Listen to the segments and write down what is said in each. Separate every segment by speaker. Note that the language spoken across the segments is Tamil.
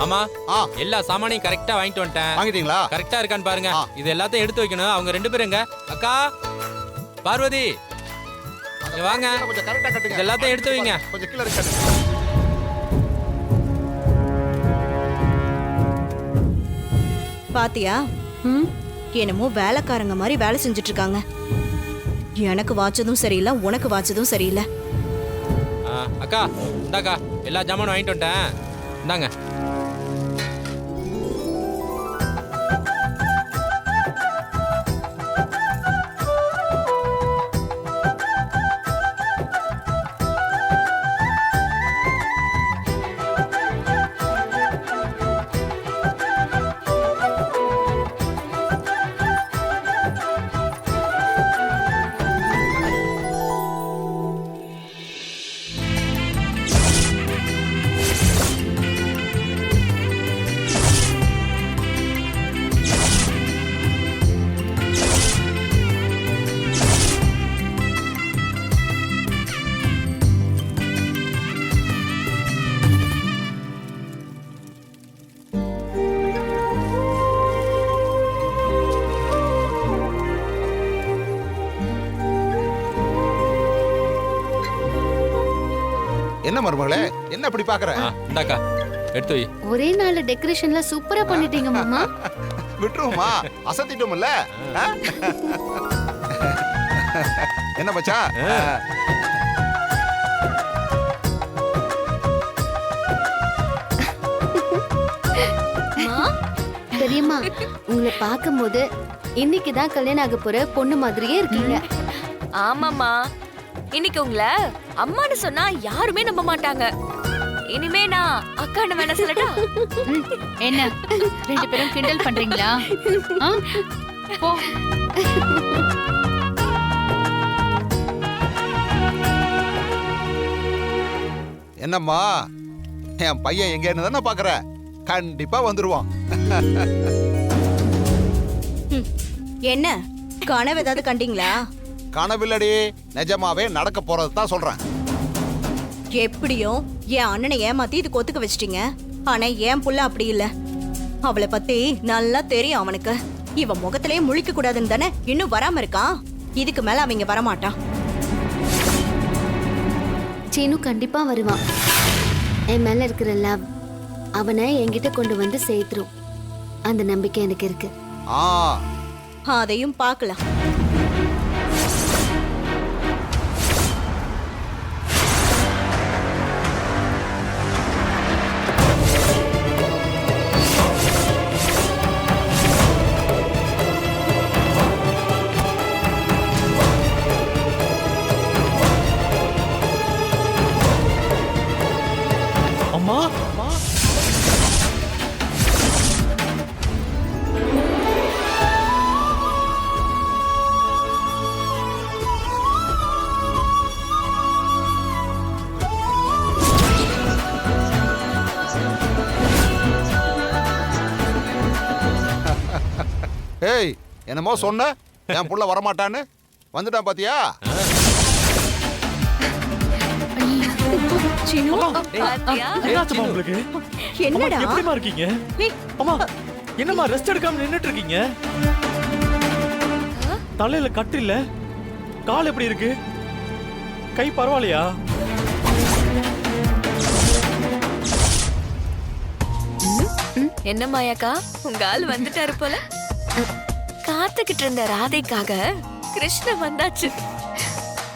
Speaker 1: மாமா எல்லா சாமானையும் கரெக்டா வாங்கிட்டு வந்துட்டேன்.
Speaker 2: வாங்கிட்டீங்களா?
Speaker 1: கரெக்டா இருக்கான்னு பாருங்க. இது எல்லாத்தையும் எடுத்து வைக்கணும். அவங்க 2 பேரும் எங்க? அக்கா பார்வதி இங்க வாங்க.
Speaker 2: கொஞ்சம் கரெக்டா கட்டுங்க.
Speaker 1: இது எல்லாத்தையும் எடுத்து வைங்க.
Speaker 2: கொஞ்சம் கீழ கட்டுங்க.
Speaker 3: பாத்தியா? என்னமோ வேலைக்காரங்க மாதிரி வேலை செஞ்சுட்டு இருக்காங்க. எனக்கு வாச்சதும் சரியில்லை, உனக்கு வாச்சதும் சரியில்லை.
Speaker 1: அக்கா இந்தாக்கா எல்லா ஜாமானும் வாங்கிட்டு வந்துட்டேன். இந்தாங்க.
Speaker 2: என்ன மருமகளே, என்ன இப்படி பாக்குற?
Speaker 1: இந்தாக்கா எடுத்து வை.
Speaker 4: ஒரே நாள்ல டெக்கரேஷன்ல சூப்பரா பண்ணிட்டீங்க மாமா.
Speaker 2: விட்டுருவோமா? அசத்திட்டோம்ல. என்ன மச்சான்?
Speaker 4: பெரியம்மா, உங்களை பார்க்கும்போது இன்னைக்கு தான் கல்யாணம் ஆக போற பொண்ணு மாதிரியே இருக்கீங்க.
Speaker 5: ஆமாமா, இன்னைக்கு உங்களை அம்மான்னு சொன்னா யாருமே நம்ப மாட்டாங்க. இனிமே நான் அக்கான்னு வேணா சொல்லட்டா?
Speaker 6: என்ன 2 பேரும் கிண்டல் பண்றீங்களா? போ.
Speaker 2: என்னம்மா, என் பையன் எங்கன்னு தானே பாக்குற? கண்டிப்பா வந்துருவான்.
Speaker 3: என்ன கனவு ஏதாவது கண்டீங்களா?
Speaker 2: கனவில்லடி, நிஜமாவே நடக்க போறது தான் சொல்றேன்.
Speaker 3: எப்படியோ என் அண்ணனை ஏமாத்தி இதுக்கு ஒத்துக்க வச்சிட்டீங்க. ஆனா என் புள்ள அப்படி இல்ல. அவளை பத்தி நல்லா தெரியும் அவனுக்கு. இவ முகத்திலேயே முழிக்க கூடாதுன்னு தானே இன்னும் வராம இருக்கான். இதுக்கு மேல அவங்க வரமாட்டான்.
Speaker 4: சீனு கண்டிப்பா வருவான். என் மேல இருக்கிற லவ் அவனை என்கிட்ட கொண்டு வந்து சேர்த்துரும். அந்த நம்பிக்கை எனக்கு இருக்கு.
Speaker 3: அதையும் பார்க்கலாம்.
Speaker 1: அம்மா
Speaker 2: ஏய், என்னமோ சொன்ன என் புள்ள வரமாட்டான்னு. வந்துட்டான் பாத்தியா?
Speaker 7: என்னாச்சுமா உங்களுக்கு?
Speaker 3: என்னடா
Speaker 7: எப்படிமா இருக்கீங்க? அம்மா, என்னம்மா ரெஸ்ட் எடுக்காம நின்னுட்டு இருக்கீங்க? தலையில கட்டு இல்ல, கால் எப்படி இருக்கு? கை பரவாயில்லையா?
Speaker 5: என்ன மாயாக்கா, உங்க ஆள் வந்துட்டாரு போல. காத்துக்கிட்டு இருந்த ராதைக்காக கிருஷ்ண வந்தாச்சு.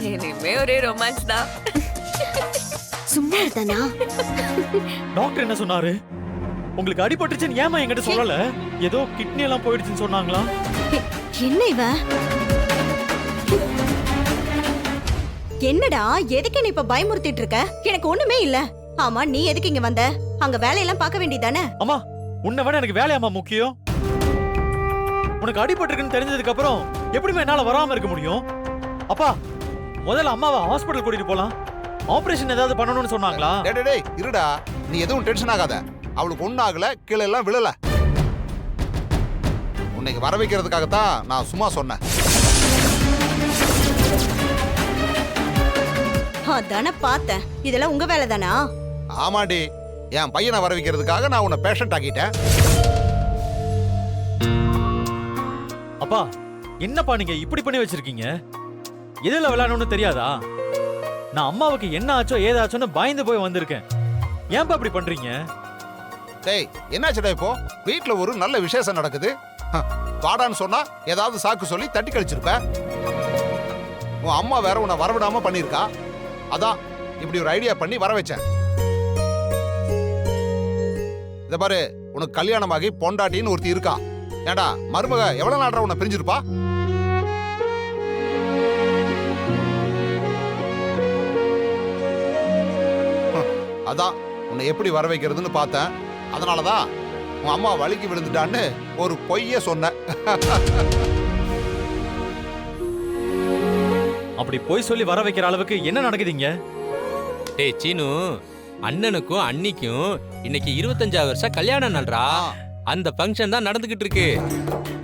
Speaker 5: இனிமே ஒரே ரொமான்ஸ் தான்.
Speaker 4: சும்மா இருதானா?
Speaker 7: டாக்டர் என்ன சொன்னாரு? உங்களுக்கு அடிபட்டுச்சுன்னு ஏமா என்கிட்ட சொல்லல? ஏதோ கிட்னி எல்லாம் போயிடுச்சுன்னு சொன்னாங்களா?
Speaker 3: என்ன இவ? என்னடா, எதுக்கு என்ன இப்ப பயமுறுத்திட்டு இருக்க? எனக்கு ஒண்ணுமே இல்ல. ஆமா, நீ எதுக்கு இங்க வந்த? அங்க வேலையெல்லாம் பார்க்க வேண்டியதானே?
Speaker 7: அம்மா, உன்னை விட எனக்கு வேலையாமா முக்கியம். உனக்கு அடிபட்டிருக்குன்னு தெரிஞ்சதுக்கு அப்புறம் எப்படிமே என்னால வராம இருக்க முடியும்? அப்பா, முதல்ல அம்மாவை ஹாஸ்பிடல் கூட்டிட்டு போலாம். ஆபரேஷன் ஏதாவது பண்ணணும்னு சொன்னாங்களா?
Speaker 2: டேய் இருடா, நீ எதுவும் டென்ஷன் ஆகாத. அவளுக்கு ஒன்னும் ஆகல, கீழே எல்லாம் விழல. உன்னைக்கு வர வைக்கிறதுக்காகத்தான் நான் சும்மா சொன்னேன்.
Speaker 3: அதானே பார்த்தேன். இதெல்லாம் உங்க வேலை தானா?
Speaker 2: ஆமாடி, என் பையனை வர வைக்கிறதுக்காக நான் உன்னை பேஷண்ட் ஆக்கிட்டேன்.
Speaker 7: அப்பா என்னப்பா நீங்க இப்படி பண்ணி வச்சிருக்கீங்க? எதுல விளையாடணும்னு தெரியாதா? நான் அம்மாவுக்கு என்ன ஆச்சோ ஏதாச்சோன்னு பயந்து போய் வந்திருக்கேன். ஏன்பா இப்படி பண்றீங்க?
Speaker 2: டேய் என்னாச்சுடா இப்போ? வீட்ல ஒரு நல்ல விசேஷம் நடக்குது. வாடான்னு சொன்னா ஏதாவது சாக்கு சொல்லி தட்டி கழிச்சிருப்ப. உன் அம்மா வேற உன்னை வரவிடாம பண்ணிருக்கா. அதான் இப்படி ஒரு ஐடியா பண்ணி வர வச்சேன். இத பாரு, உனக்கு கல்யாணமாகி பொண்டாட்டின்னு ஒருத்தி இருக்கா. ஏண்டா மருமக எவ்வளவு நாளா உன்னை பிரிஞ்சிருப்பா? அதான் உன்னை எப்படி வர வைக்கிறதுன்னு பார்த்தேன். அதனாலதான் உன் அம்மா வலிக்கு விழுந்துட்டான்னு ஒரு பொய்ய சொன்ன.
Speaker 7: அப்படி போய் சொல்லி வர வைக்கிற அளவுக்கு என்ன நடக்குதுங்க?
Speaker 1: டேய் சீனு, அண்ணனுக்கும் அண்ணிக்கும் இன்னைக்கு 25 வருஷம் கல்யாண நாள்ரா. அந்த ஃபங்க்ஷன் தான் நடந்துகிட்டு இருக்கு.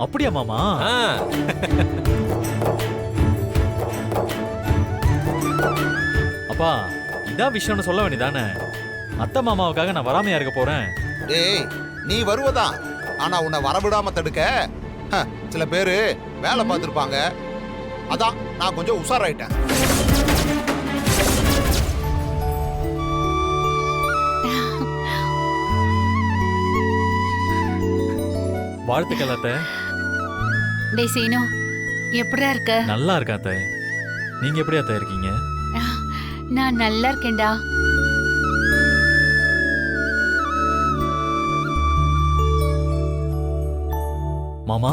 Speaker 7: அப்படியா மாமா?
Speaker 1: ஆ.
Speaker 7: அப்பா இதான் விஷயம்னு சொல்ல வேண்டியதானே? அத்தை மாமாவுக்காக நான் வராமையா இருக்க போறேன்.
Speaker 2: டேய் நீ வருவதான், ஆனா உன்னை வரவிடாம தடுக்க சில பேரு வேலை பார்த்துருப்பாங்க. அதான் நான் கொஞ்சம் உஷாராயிட்டேன்.
Speaker 7: வாழ்த்துக்கள் அத்தை.
Speaker 6: டேய் சீனு, எப்படிடா இருக்க?
Speaker 7: நல்லா இருக்கா அத்தை. நீங்க எப்படி அத்தை இருக்கீங்க?
Speaker 6: நான் நல்லா இருக்கேன்டா.
Speaker 7: மாமா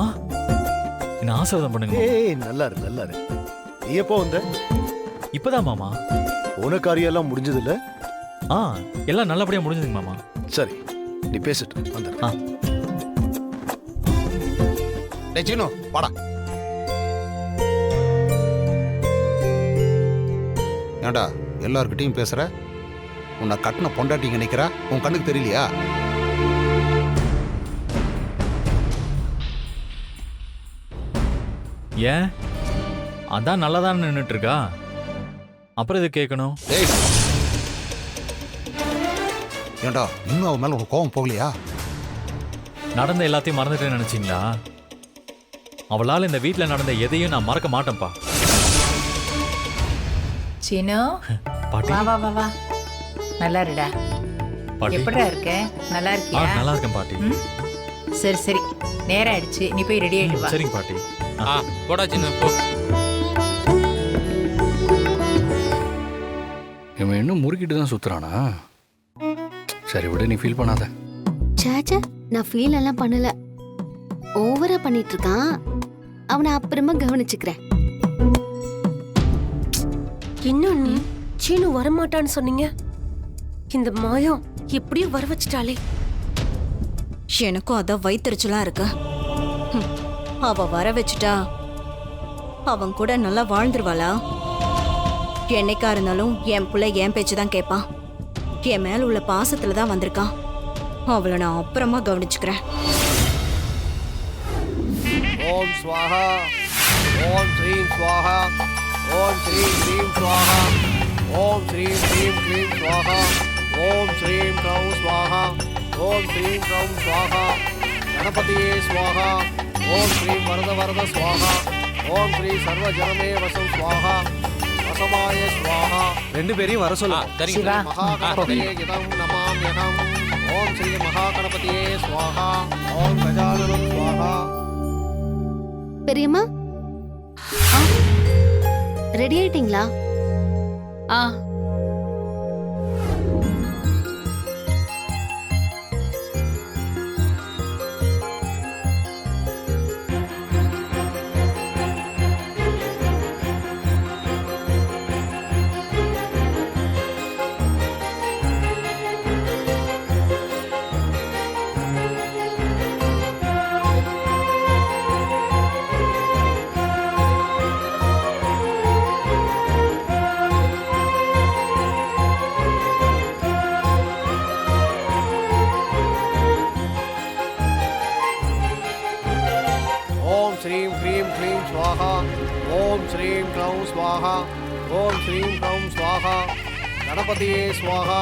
Speaker 7: என்ன ஆசீர்வாதம் பண்ணுங்க மாமா.
Speaker 8: ஏய் நல்லா இரு நல்லா இரு. நீ எப்போ வந்த?
Speaker 7: இப்பதான் மாமா.
Speaker 8: போன காரியெல்லாம் முடிஞ்சது இல்ல?
Speaker 7: ஆ எல்லாம் நல்லபடியா முடிஞ்சதுங்க மாமா.
Speaker 8: சரி நீ பேசிட்டு வந்து.
Speaker 7: ஆ
Speaker 2: டேய் சீனு வாடா. ஏண்டா எல்லார்கிட்டையும் பேசுற? உன்னை கட்டின பொண்டாட்டிங்க நினைக்கிறா, உன் கண்ணுக்கு தெரியலையா?
Speaker 7: ஏன் அதான் நல்லதான் நின்னுட்டு இருக்கா, அப்புறம் இது கேட்கணும்?
Speaker 2: டேய் ஏண்டா இன்னும் அவன் மேல உனக்கு கோவம் போகலையா?
Speaker 7: நடந்த எல்லாத்தையும் மறந்துட்டேன்னு நினைச்சீங்களா? அவளால இந்த வீட்ல நடந்த எதையும் நான் மறக்க மாட்டேன்ப்பா.
Speaker 9: சீனு
Speaker 7: பாட்டி.
Speaker 9: வா வா வா வா. நல்லா இருடா.
Speaker 7: பாட்டி.
Speaker 9: எப்படிடா இருக்க? நல்லா
Speaker 7: ஆ
Speaker 9: இருக்கியா?
Speaker 7: நல்லா இருக்கேன் பாட்டி.
Speaker 9: ம்? சரி சரி, நேரம் ஆயிடுச்சு, நீ போய் ரெடி ஆயிடு வா.
Speaker 7: சரிங்க பாட்டி.
Speaker 1: ஆ போடா சீனு போ.
Speaker 10: இவன் இன்னும் முறுக்கிட்டு தான் சுத்துறானா? சரி விடு, நீ ஃபீல் பண்ணாத.
Speaker 4: சாச்சா நான் ஃபீல் எல்லாம் பண்ணல. ஓவரா பண்ணிட்டு இருக்கான். அவனை அப்புறமா கவனிச்சுக்கிறேன்.
Speaker 11: இன்னும் நீ சீனு வரமாட்டான்னு சொன்னீங்க. இந்த மாயம் எப்படியும் வர வச்சிட்டாளே.
Speaker 3: எனக்கும் அதான் வயிற்றுச்சலா இருக்கு. அவ வர வச்சுட்டா அவன் கூட நல்லா வாழ்ந்துருவாளா? என்னைக்கா இருந்தாலும் என் புள்ள என் பேச்சு தான் கேட்பான். என் மேல உள்ள பாசத்துல தான் வந்திருக்கான். அவளை நான் அப்புறமா கவனிச்சுக்கிறேன்.
Speaker 8: ஓம் ஸ்வாஹா ஓம் ஸ்ரீம் ஸ்வாஹா ஓம் ஸ்ரீம் க்ரீம் ஸ்வாஹா ஓம் ஸ்ரீம் க்ரீம் க்ளீம் ஸ்வாஹா ஓம் ஸ்ரீம் க்ரௌம் ஸ்வாஹா ஓம் ஸ்ரீம் க்ரௌம் ஸ்வாஹா கணபதியே ஸ்வாஹா ஓம் ஸ்ரீம் வரத வரத ஸ்வாஹா ஓம் ஸ்ரீ சர்வ ஜனமே வசம் ஸ்வாஹா வசமாய ஸ்வாஹா.
Speaker 7: ரெண்டு பேரையும் வர
Speaker 1: ஆ,
Speaker 7: சொல்ல.
Speaker 1: சரிங்க
Speaker 9: சிவா.
Speaker 1: சரிங்க.
Speaker 8: மகாகணபதியே கிதம் நமாம்யகம் ஓம் ஸ்ரீ மகாகணபதியே ஸ்வாஹா ஓம் கஜானனம் ஸ்வாஹா.
Speaker 4: பெரியம்மா ரெடி ஆயிட்டீங்களா?
Speaker 6: ஆ
Speaker 8: ஓம் ஸ்ரீம் க்ரீம் க்ளீம் ஸ்வாஹா ஓம் ஸ்ரீம் க்ளௌம் ஸ்வாஹா ஓம் ஸ்ரீம் க்ளௌம் ஸ்வாஹா கணபதியே ஸ்வாஹா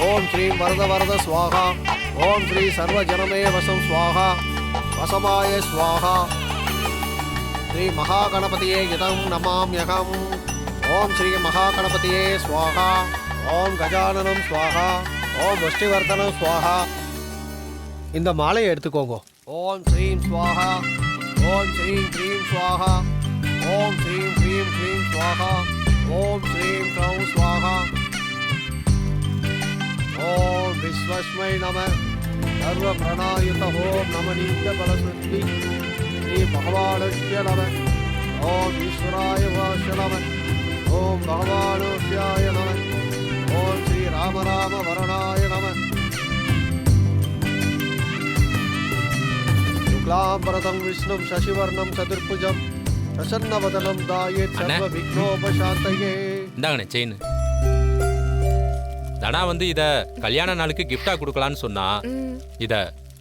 Speaker 8: ஓம் ஸ்ரீ வரத வரத ஸ்வாஹா ஓம் ஸ்ரீ சர்வ ஜனமே வசம் ஸ்வாஹா வசமாய ஸ்வாஹா ஸ்ரீ மகாகணபதியே யதம் நமாம்யகம் ஓம் ஸ்ரீ மகாகணபதியே ஸ்வாஹா ஓம் கஜானனம் ஸ்வாஹா ஓம் முஷ்டிவர்தனம் ஸ்வாஹா. இந்த மாலையை எடுத்துக்கோங்க. ஓம் ஸ்ரீம் ஸ்வாஹா ஓம் ஸ்ரீம் க்ரீம் ஸ்வாஹா ஓம் ஸ்ரீம் க்ரீம் க்ரீம் ஸ்வாஹா ஓம் ஸ்ரீம் க்ரௌம் ஸ்வாஹா ஓம் விஸ்வஸ்மை நம சர்வ பிரணாயுத ஓம் நம நித்ய பலசுத்தி ஸ்ரீ பகவானுஷ்ய நம ஓம் ஈஸ்வராய வாஷ நம ஓம் பகவானுஷ்யாய நம ஓம் ஸ்ரீ ராம ராம வரணாய நம शुक्लांबरदं विष्णुं शशिवर्णं चतुर्भुजं प्रसन्नवदनं ध्यायेत् सर्वविघ्नोपशान्तये.
Speaker 1: இந்தாங்கண்ணே செயின். தனா வந்து இத கல்யாண நாளுக்கு கிஃப்டா கொடுக்கலான்னு சொன்னா இத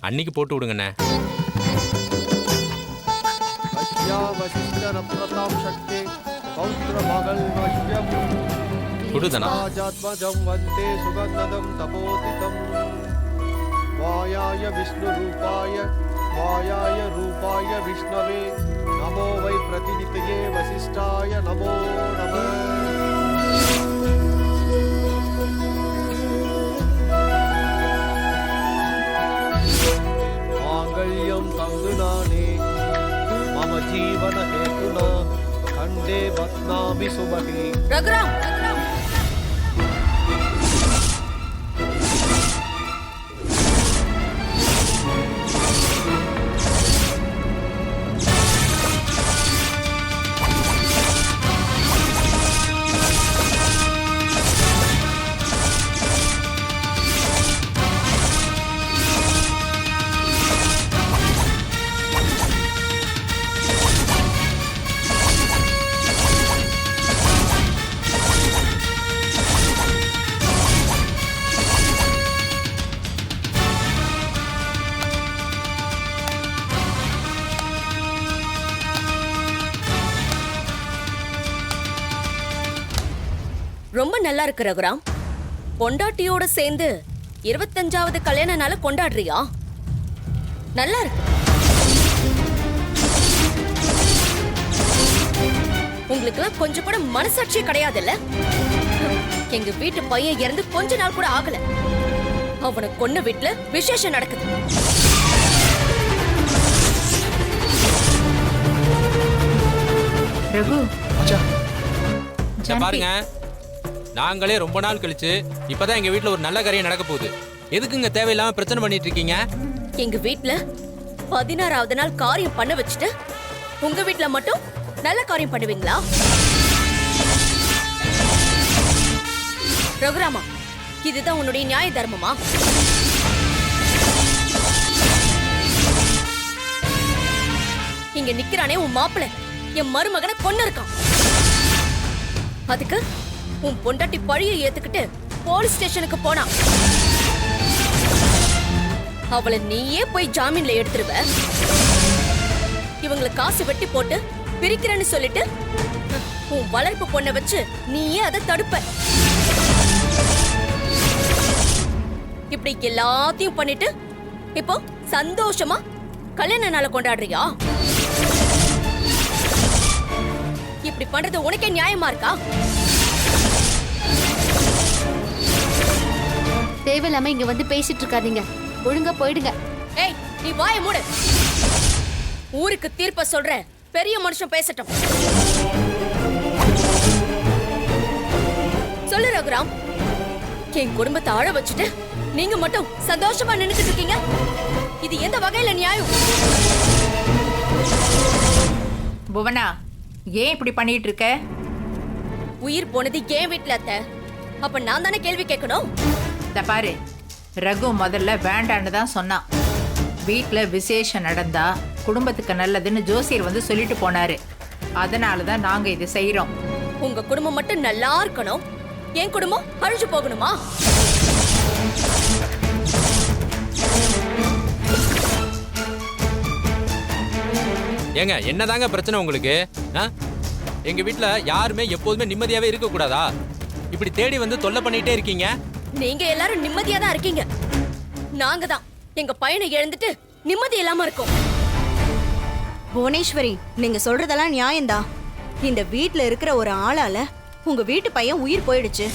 Speaker 1: அன்னைக்கு போட்டு விடுங்கண்ணே. கொடுதனா
Speaker 8: वन्दे सुगन्धदं तपोदितं वायाय विष्णुरूपाय वायाय रूपाय विष्णवे नमो वै प्रतिनितये वसिष्ठाय नमो नमः. माङ्गल्यं तन्दुनाने मम जीवन हेतुना खण्डे बध्नामि सुमहि.
Speaker 5: ரகுராம் ரொம்ப நல்லா இருக்கு ரகுராம். பொண்டாட்டியோட சேர்ந்து 25வது கல்யாண நாள கொண்டாடுறியா? நல்லா இருக்கு. உங்களுக்குலாம் கொஞ்சம் கூட மனசாட்சியே கிடையாதுல்ல? எங்க வீட்டு பையன் இறந்து கொஞ்ச நாள் கூட ஆகல, அவனை கொன்ன வீட்டுல விசேஷம் நடக்குது.
Speaker 9: ரகு
Speaker 1: இத பாருங்க, நாங்களே ரொம்ப நாள் கழிச்சு இப்பதான் எங்க வீட்ல ஒரு நல்ல காரியம் நடக்க போகுது. எதுக்குங்க தேவையில்லாம பிரச்சனை பண்ணிட்டு இருக்கீங்க?
Speaker 5: எங்க வீட்ல 16வது நாள் காரியம் பண்ண வச்சுட்டு உங்க வீட்ல மட்டும் நல்ல காரியம் பண்ணுவீங்களா? ரகுராமா, இதுதான் உன்னுடைய நியாய தர்மமா? இங்க நிக்கிறானே உன் மாப்பிள்ளை, என் மருமகனை கொன்னு இருக்கான். அதுக்கு உன் பொண்டாட்டி பழிய ஏத்துக்கிட்டு போலீஸ் ஸ்டேஷனுக்கு போனா அவளை நீயே போய் ஜாமீன்ல எடுத்துருவ. இவங்களை காசு வெட்டி போட்டு பிரிக்கிறேன்னு சொல்லிட்டு உன் வளர்ப்பு பொண்ணை வச்சு நீயே அதை தடுப்ப. இப்படி எல்லாத்தையும் பண்ணிட்டு இப்போ சந்தோஷமா கல்யாண நாளை கொண்டாடுறியா? இப்படி பண்றது உனக்கே நியாயமா இருக்கா?
Speaker 4: தேவையில்லாம இங்க வந்து பேசிட்டு இருக்காதீங்க, ஒழுங்கா போயிடுங்க.
Speaker 5: ஏய், நீ வாயை மூடு. ஊருக்கு தீர்ப்ப சொல்ற பெரிய மனுஷன் பேசட்டும். சொல்லு ரகுராம், என் குடும்பத்தை அழ வச்சுட்டு நீங்க மட்டும் சந்தோஷமா நின்னுட்டு இருக்கீங்க. இது எந்த வகையில நியாயம்?
Speaker 9: புவனா, ஏன் இப்படி பண்ணிட்டு இருக்க?
Speaker 5: உயிர் போனது ஏன் வீட்டுல அத்தை, அப்ப நான் தானே கேள்வி கேட்கணும்.
Speaker 9: இந்த பாரு, ரகு முதல்ல வேண்டான்னு தான் சொன்னான். வீட்டில் விசேஷம் நடந்தா குடும்பத்துக்கு நல்லதுன்னு ஜோசியர் வந்து சொல்லிட்டு போனாரு. அதனால தான் நாங்க இது செய்யறோம்.
Speaker 5: உங்க குடும்பம் மட்டும் நல்லா இருக்கணும், என் குடும்பம் அழிஞ்சு போகணுமா?
Speaker 1: ஏங்க என்னதாங்க பிரச்சனை உங்களுக்கு? எங்க வீட்ல யாருமே எப்போதுமே நிம்மதியாவே இருக்க கூடாதா? இப்படி தேடி வந்து தொல்லை பண்ணிட்டே இருக்கீங்க.
Speaker 5: நீங்க எல்லாரும் நிம்மதியா தான் இருக்கீங்க. நாங்க தான் எங்க பையனை இழந்துட்டு நிம்மதி இல்லாம இருக்கோம்.
Speaker 3: புவனேஸ்வரி, நீங்க சொல்றதெல்லாம் நியாயம்தான். இந்த வீட்ல இருக்கிற ஒரு ஆளால உங்க வீட்டு பையன் உயிர் போயிடுச்சு.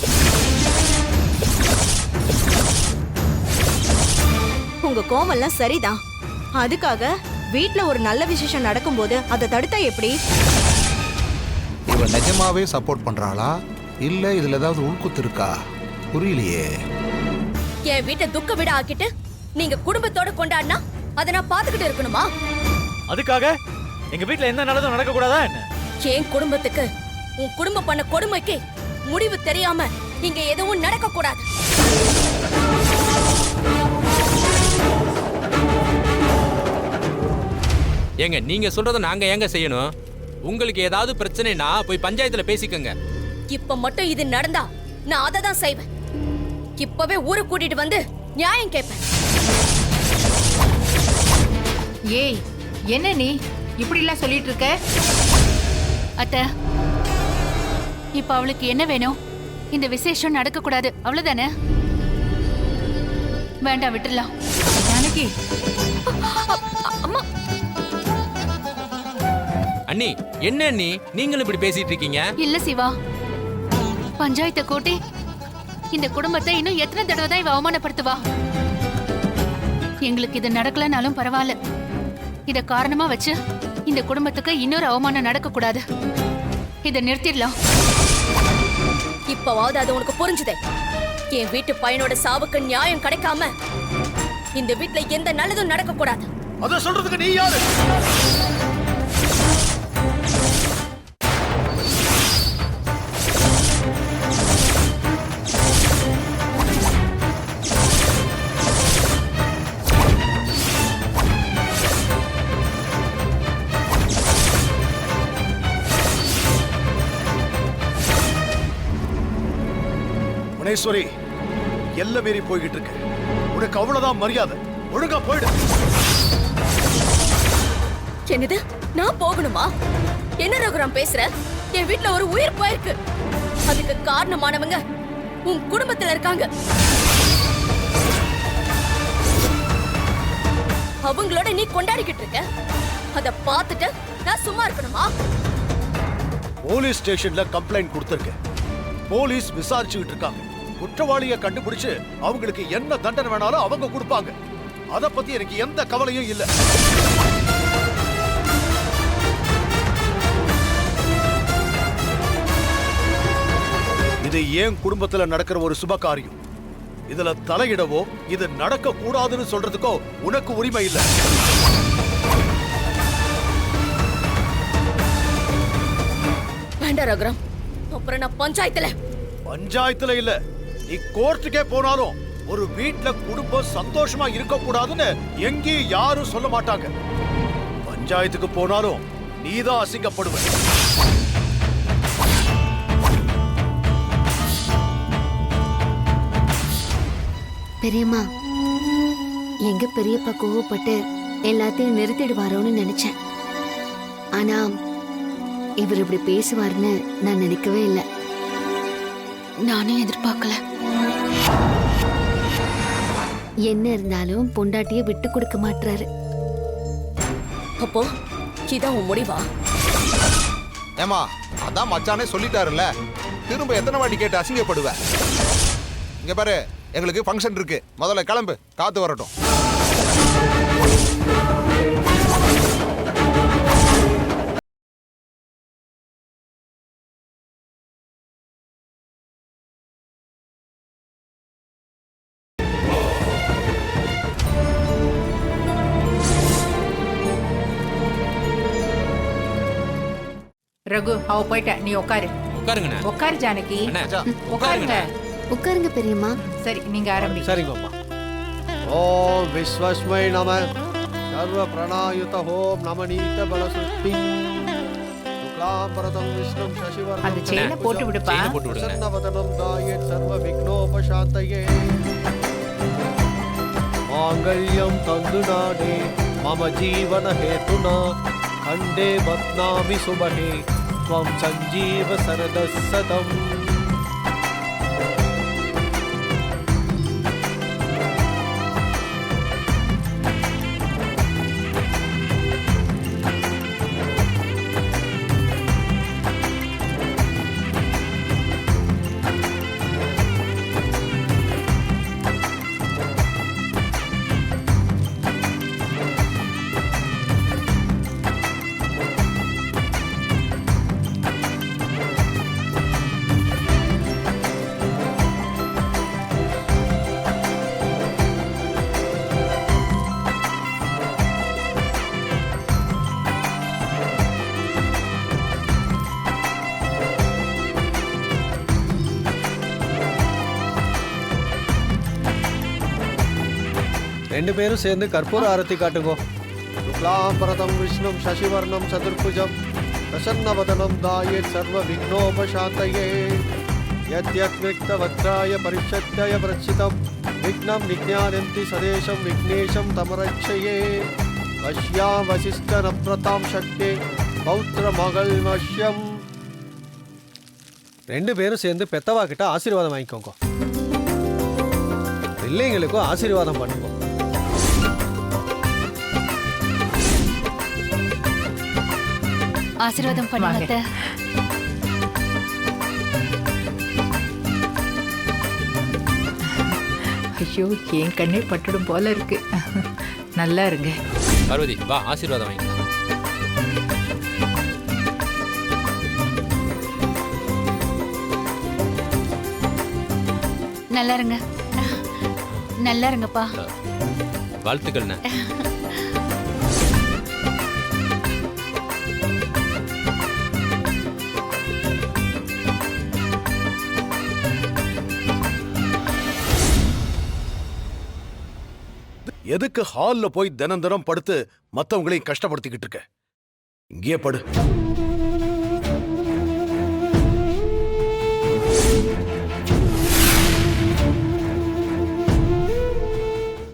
Speaker 3: உங்க கோவம்லாம் சரிதான். அதுக்காக வீட்ல ஒரு நல்ல விசேஷம் நடக்கும்போது அதை தடுத்தா எப்படி?
Speaker 2: இவ நிஜமாவே சப்போர்ட் பண்றாளா இல்ல இதுல ஏதாவது உள்குத்து இருக்கா புரியலையே.
Speaker 5: என் வீட்டை துக்க விட ஆக்கிட்டு நீங்க குடும்பத்தோட கொண்டாடினா அதை நான் பாத்துக்கிட்டு இருக்கணுமா?
Speaker 7: அதுக்காக எங்க வீட்ல என்ன நல்லதும் நடக்க கூடாதா என்ன?
Speaker 5: என் குடும்பத்துக்கு உன் குடும்பம் பண்ண கொடுமைக்கு முடிவு தெரியாம இங்க எதுவும் நடக்க கூடாது.
Speaker 1: ஏங்க நீங்க சொல்றத நாங்க ஏங்க செய்யணும்? உங்களுக்கு ஏதாவது பிரச்சனைனா போய் பஞ்சாயத்துல பேசிக்கங்க.
Speaker 5: இப்ப மட்டும் இது நடந்தா நான் அதை தான் செய்வேன். இப்பவே ஊருக்கு கூட்டிட்டு வந்து நியாயம் கேட்பேன்.
Speaker 9: ஏய், என்ன நீ இப்படி எல்லாம் சொல்லிட்டு இருக்க?
Speaker 6: அத்தை, இப்ப அவளுக்கு என்ன வேணும்? இந்த விசேஷம் நடக்க கூடாது, அவ்வளவுதானே? வேண்டாம், விட்டுறலாம்.
Speaker 9: ஜானகி,
Speaker 5: அம்மா,
Speaker 1: அண்ணி என்ன அண்ணி நீங்களும் இப்படி பேசிட்டு இருக்கீங்க?
Speaker 6: இல்ல சிவா, பஞ்சாயத்தை கூட்டி இந்த குடும்பத்தை இன்னும் எத்தனை தடவை தான் இவ அவமானப்படுத்துவா? எங்களுக்கு இது நடக்கலனாலும் பரவாயில்ல. இத காரணமா வச்சு இந்த குடும்பத்துக்கு இன்னொரு அவமானம் நடக்க கூடாது. இதை நிறுத்திடலாம்.
Speaker 5: இப்பவாவது அது உனக்கு புரிஞ்சுதே. என் வீட்டு பையனோட சாவுக்கு நியாயம் கிடைக்காம இந்த வீட்டுல எந்த நல்லதும் நடக்க கூடாது.
Speaker 8: அத சொல்றதுக்கு நீ யாரு? புவனேஸ்வரி, எல்லை மீறி போய்கிட்டு இருக்கு. உனக்கு அவ்வளவுதான் மரியாதை. ஒழுங்கா போயிடு.
Speaker 5: என்னது, நான் போகணுமா? என்ன ரகுராம் பேசுற? என் வீட்டுல ஒரு உயிர் போயிருக்கு. அதுக்கு காரணமானவங்க உன் குடும்பத்துல இருக்காங்க. அவங்களோட நீ கொண்டாடிக்கிட்டு இருக்க. அத பார்த்துட்டு நான் சும்மா இருக்கணுமா?
Speaker 8: போலீஸ் ஸ்டேஷன்ல கம்ப்ளைண்ட் கொடுத்திருக்கேன். போலீஸ் விசாரிச்சுக்கிட்டு இருக்காங்க. குற்றவாளியை கண்டுபிடிச்சு அவங்களுக்கு என்ன தண்டனை வேணாலும் அவங்க கொடுப்பாங்க. அத பத்தி எனக்கு எந்த கவலையும் இல்ல. இது ஏன் குடும்பத்துல நடக்கிற ஒரு சுப காரியம். இதுல தலையிடவோ இது நடக்க கூடாதுன்னு சொல்றதுக்கோ உனக்கு உரிமை இல்லை.
Speaker 5: வேண்டாம் ரகுராம், அப்புறம் நான்
Speaker 8: பஞ்சாயத்துல இல்ல, நீ கோர்ட்டுக்கே போனாலும் ஒரு வீட்ல குடும்பம் சந்தோஷமா இருக்க கூடாதுன்னு எங்கேயும் யாரும் சொல்ல மாட்டாங்க. பஞ்சாயத்துக்கு போனாலும் நீதான் அசிங்கப்படுவ.
Speaker 4: பெரியம்மா, எங்க பெரியப்பா கோவப்பட்டு எல்லாத்தையும் நிறுத்திடுவாரோன்னு நினைச்சேன். ஆனா இவர் இப்படி பேசுவார்னு நான் நினைக்கவே இல்லை.
Speaker 6: நானும் எதிர்பார்க்கல.
Speaker 4: என்ன இருந்தாலும் பொண்டாட்டிய விட்டு கொடுக்க மாட்டாரு.
Speaker 5: அப்போ இதான் உன் முடிவா?
Speaker 2: ஏமா, அதான் மச்சானே சொல்லிட்டாருல்ல, திரும்ப எத்தனை வாட்டி கேட்டு அசிங்கப்படுவ? இங்க பாரு, எங்களுக்கு ஃபங்க்ஷன் இருக்கு, முதல்ல கிளம்பு, காத்து வரட்டும்.
Speaker 9: ரகு, அவ போயிட்ட, நீ உட்காரு.
Speaker 1: உட்காருங்க
Speaker 9: உட்காரு ஜானகி.
Speaker 1: உட்காருங்க.
Speaker 4: உட்காருங்க பெரியம்மா.
Speaker 9: சரி, நீங்க ஆரம்பி.
Speaker 8: சரிங்க அம்மா. ஓம் விஸ்வஸ்மை நம. சர்வ பிரணாயுத ஹோம் நமநீத பலசுஷ்டி. சுக்லாம்பரதம் விஷ்ணும் சசிவர்ணம்.
Speaker 9: அந்த செயினை போட்டு விடுப்பா.
Speaker 8: பிரசன்னவதனம் தாயேத் சர்வ விக்னோபசாந்தயே. மாங்கல்யம் தந்து நாடே மம ஜீவன ஹேதுனா. கண்டே பத்னாமி சுபஹே த்வம் சஞ்சீவ சரதः சதம். ரெண்டு பேரும் சேர்ந்து கற்பூர ஆரத்தி காட்டுங்கோ. சுக்லாம்பரதம் விஷ்ணும் சசிவர்ணம் சதுர்புஜம் பிரசன்னவதனம் தாயேத் சர்வ விக்னோபசாந்தயே யத்யத்விக்தவக்ராய பரிஷத்யய பிரச்சிதம் விக்னம் விஜ்ஞானந்தி சதேஷம் விக்னேஷம் தமரட்சயே வஷ்யாம் வசிஷ்ட நப்ரதாம் சக்தே பௌத்திர மகள் வஷ்யம். ரெண்டு பேரும் சேர்ந்து பெத்தவா கிட்ட ஆசீர்வாதம் வாங்கிக்கோங்க. பிள்ளைங்களுக்கும் ஆசீர்வாதம் பண்ணுங்க.
Speaker 6: ஆசீர்வாதம் பண்ணுங்க அத்தை.
Speaker 9: ஐயோ என் கண்ணே பட்டுடும் போல இருக்கு. நல்லா இருங்க.
Speaker 1: பார்வதி வா ஆசீர்வாதம் வாங்கி.
Speaker 6: நல்லா இருங்க, நல்லா இருங்கப்பா.
Speaker 1: வாழ்த்துக்கள்ண்ணே.
Speaker 12: எதுக்கு ஹால்ல போய் தினம் தினம் படுத்து மத்தவங்களையும் கஷ்டப்படுத்திக்கிட்டு இருக்க? இங்கேயே படு.